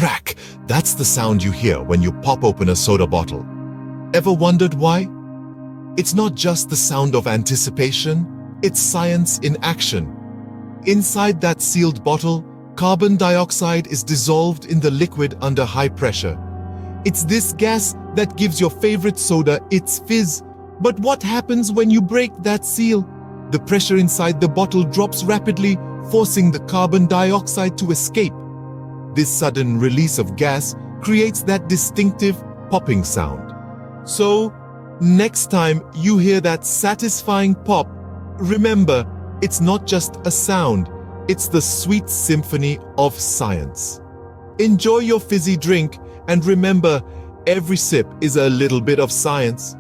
crack. That's the sound you hear when you pop open a soda bottle. Ever wondered why? It's not just the sound of anticipation, it's science in action. Inside that sealed bottle, carbon dioxide is dissolved in the liquid under high pressure. It's this gas that gives your favorite soda its fizz. But what happens when you break that seal? The pressure inside the bottle drops rapidly, forcing the carbon dioxide to escape. This sudden release of gas creates that distinctive popping sound. So, next time you hear that satisfying pop, remember, it's not just a sound, it's the sweet symphony of science. Enjoy your fizzy drink, and remember, every sip is a little bit of science.